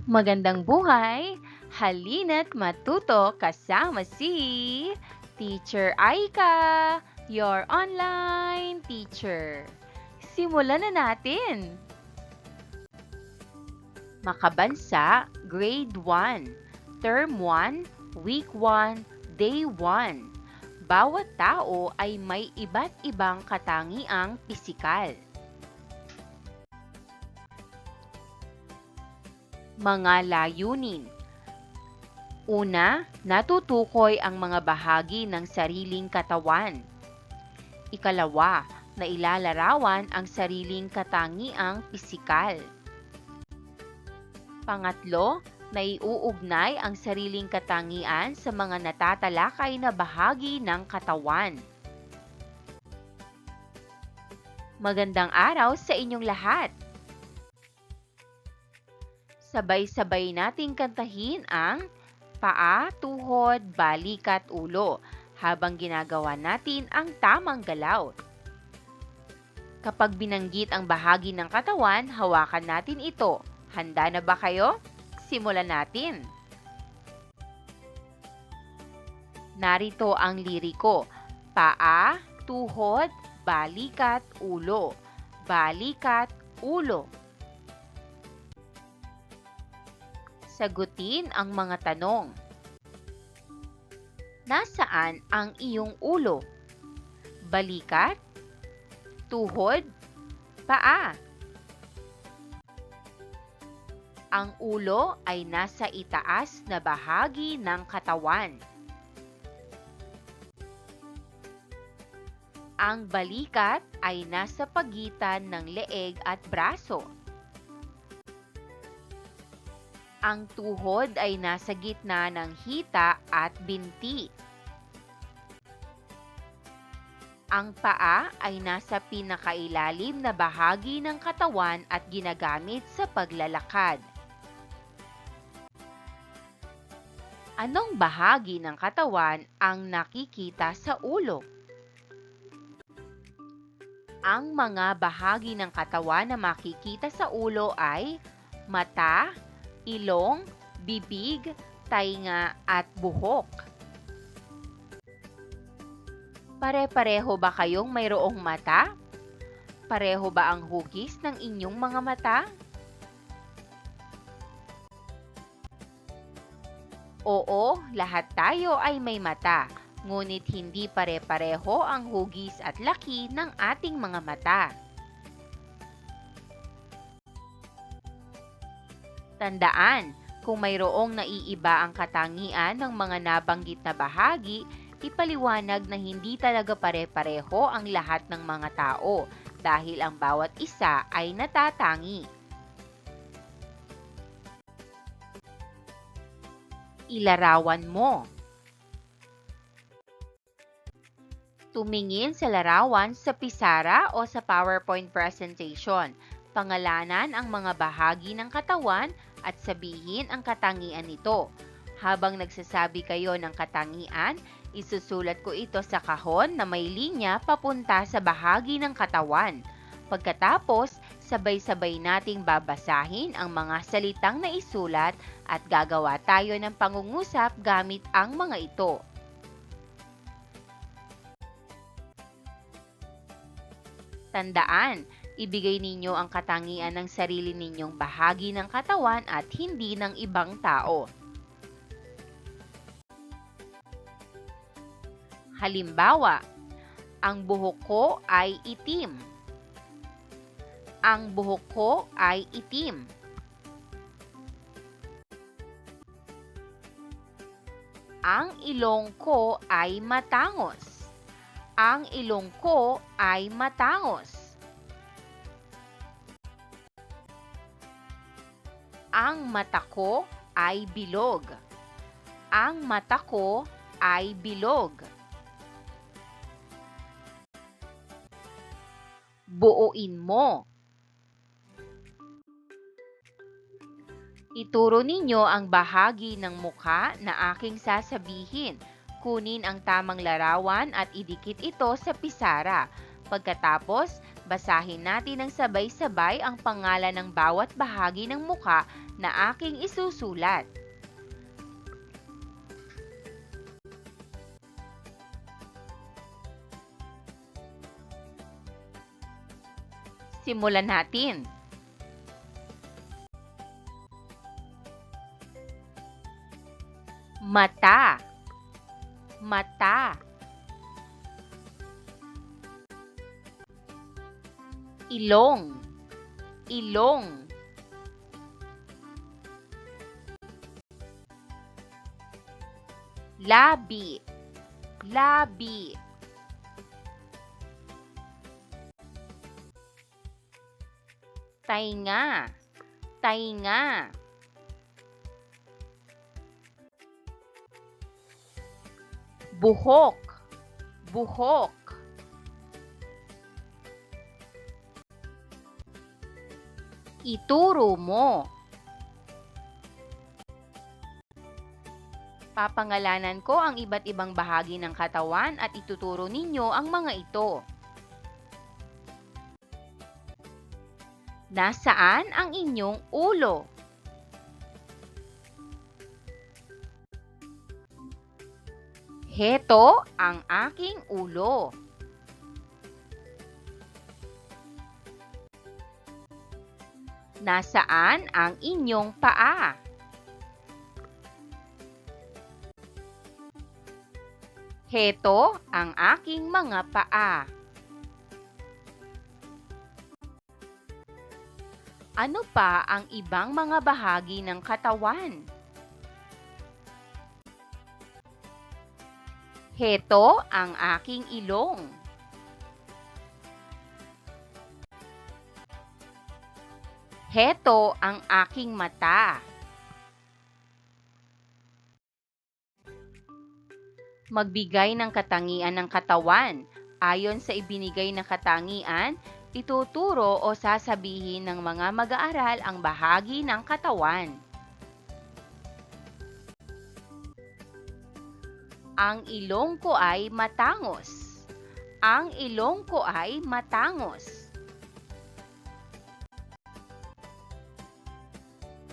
Magandang buhay! Halina't matuto kasama si Teacher Aika, your online teacher. Simulan na natin! Makabansa, Grade 1, Term 1, Week 1, Day 1. Bawat tao ay may iba't ibang katangiang pisikal. Mga layunin. Una, natutukoy ang mga bahagi ng sariling katawan. Ikalawa, nailalarawan ang sariling katangiang pisikal. Pangatlo, naiuugnay ang sariling katangian sa mga natatalakay na bahagi ng katawan. Magandang araw sa inyong lahat! Sabay-sabay nating kantahin ang paa, tuhod, balikat, ulo habang ginagawa natin ang tamang galaw. Kapag binanggit ang bahagi ng katawan, hawakan natin ito. Handa na ba kayo? Simulan natin. Narito ang liriko. Paa, tuhod, balikat, ulo. Balikat, ulo. Sagutin ang mga tanong. Nasaan ang iyong ulo? Balikat? Tuhod? Paa? Ang ulo ay nasa itaas na bahagi ng katawan. Ang balikat ay nasa pagitan ng leeg at braso. Ang tuhod ay nasa gitna ng hita at binti. Ang paa ay nasa pinakailalim na bahagi ng katawan at ginagamit sa paglalakad. Anong bahagi ng katawan ang nakikita sa ulo? Ang mga bahagi ng katawan na makikita sa ulo ay mata, ilong, bibig, tainga at buhok. Pare-pareho ba kayong mayroong mata? Pareho ba ang hugis ng inyong mga mata? Oo, lahat tayo ay may mata, ngunit hindi pare-pareho ang hugis at laki ng ating mga mata. Tandaan, kung mayroong naiiba ang katangian ng mga nabanggit na bahagi, ipaliwanag na hindi talaga pare-pareho ang lahat ng mga tao dahil ang bawat isa ay natatangi. Ilarawan mo. Tumingin sa larawan sa pisara o sa PowerPoint presentation. Pangalanan ang mga bahagi ng katawan at sabihin ang katangian nito. Habang nagsasabi kayo ng katangian, isusulat ko ito sa kahon na may linya papunta sa bahagi ng katawan. Pagkatapos, sabay-sabay nating babasahin ang mga salitang naisulat at gagawa tayo ng pangungusap gamit ang mga ito. Tandaan, ibigay ninyo ang katangian ng sarili ninyong bahagi ng katawan at hindi ng ibang tao. Halimbawa, ang buhok ko ay itim. Ang buhok ko ay itim. Ang ilong ko ay matangos. Ang ilong ko ay matangos. Ang mata ko ay bilog. Ang mata ko ay bilog. Buuin mo. Ituro ninyo ang bahagi ng mukha na aking sasabihin. Kunin ang tamang larawan at idikit ito sa pisara. Pagkatapos, Basahin natin ng sabay-sabay ang pangalan ng bawat bahagi ng mukha na aking isusulat. Simulan natin. Mata, mata. Ilong, ilong. Labi, labi. Tainga, tainga. Buhok, buhok. Ituro mo. Papangalanan ko ang iba't ibang bahagi ng katawan at ituturo ninyo ang mga ito. Nasaan ang inyong ulo? Heto ang aking ulo. Nasaan ang inyong paa? Heto ang aking mga paa. Ano pa ang ibang mga bahagi ng katawan? Heto ang aking ilong. Heto ang aking mata. Magbigay ng katangian ng katawan. Ayon sa ibinigay na katangian, ituturo o sasabihin ng mga mag-aaral ang bahagi ng katawan. Ang ilong ko ay matangos. Ang ilong ko ay matangos.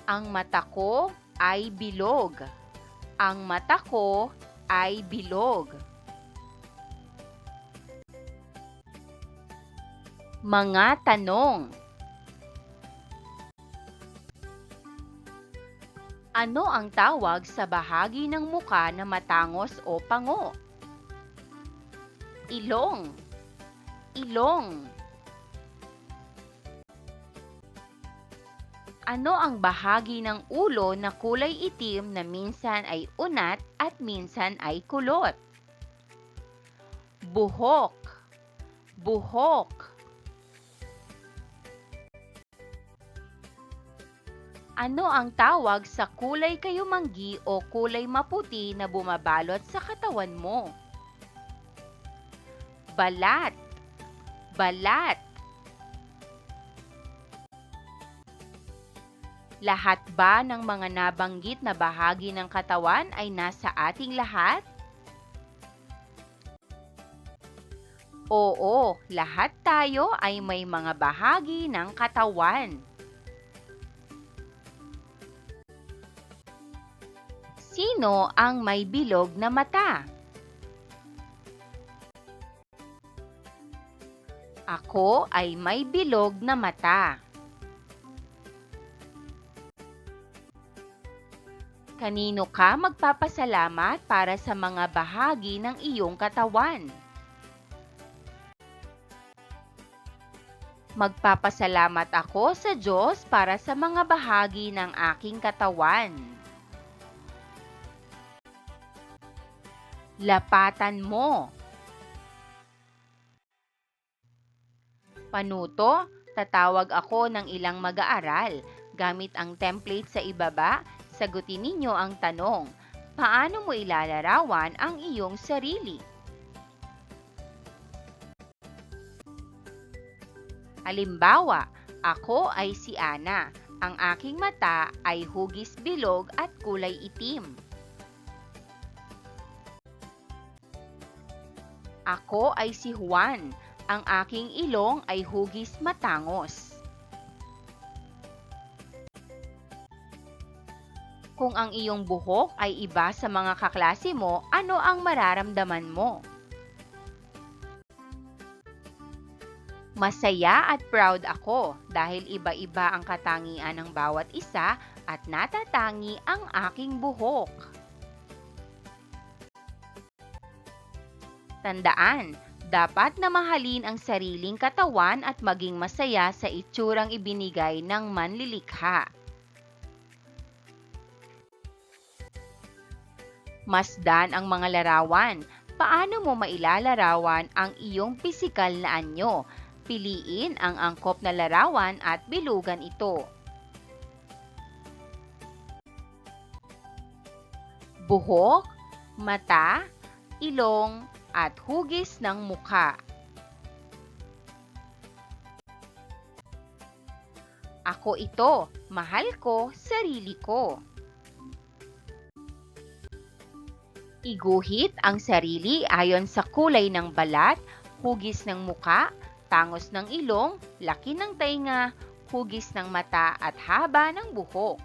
Ang mata ko ay bilog. Ang mata ko ay bilog. Mga tanong. Ano ang tawag sa bahagi ng muka na matangos o pango? Ilong. Ilong. Ano ang bahagi ng ulo na kulay itim na minsan ay unat at minsan ay kulot? Buhok. Buhok. Ano ang tawag sa kulay kayumanggi o kulay maputi na bumabalot sa katawan mo? Balat. Balat. Lahat ba ng mga nabanggit na bahagi ng katawan ay nasa ating lahat? Oo, lahat tayo ay may mga bahagi ng katawan. Sino ang may bilog na mata? Ako ay may bilog na mata. Kanino ka magpapasalamat para sa mga bahagi ng iyong katawan? Magpapasalamat ako sa Diyos para sa mga bahagi ng aking katawan. Lapatan mo. Panuto, tatawag ako ng ilang mag-aaral. Gamit ang template sa ibaba, sagutin ninyo ang tanong, paano mo ilalarawan ang iyong sarili? Halimbawa, ako ay si Ana. Ang aking mata ay hugis bilog at kulay itim. Ako ay si Juan. Ang aking ilong ay hugis matangos. Kung ang iyong buhok ay iba sa mga kaklase mo, ano ang mararamdaman mo? Masaya at proud ako dahil iba-iba ang katangian ng bawat isa at natatangi ang aking buhok. Tandaan, dapat na mahalin ang sariling katawan at maging masaya sa itsurang ibinigay ng manlilikha. Masdan ang mga larawan. Paano mo mailalarawan ang iyong pisikal na anyo? Piliin ang angkop na larawan at bilugan ito. Buhok, mata, ilong, at hugis ng mukha. Ako ito, mahal ko, sarili ko. Iguhit ang sarili ayon sa kulay ng balat, hugis ng muka, tangos ng ilong, laki ng tainga, hugis ng mata at haba ng buhok.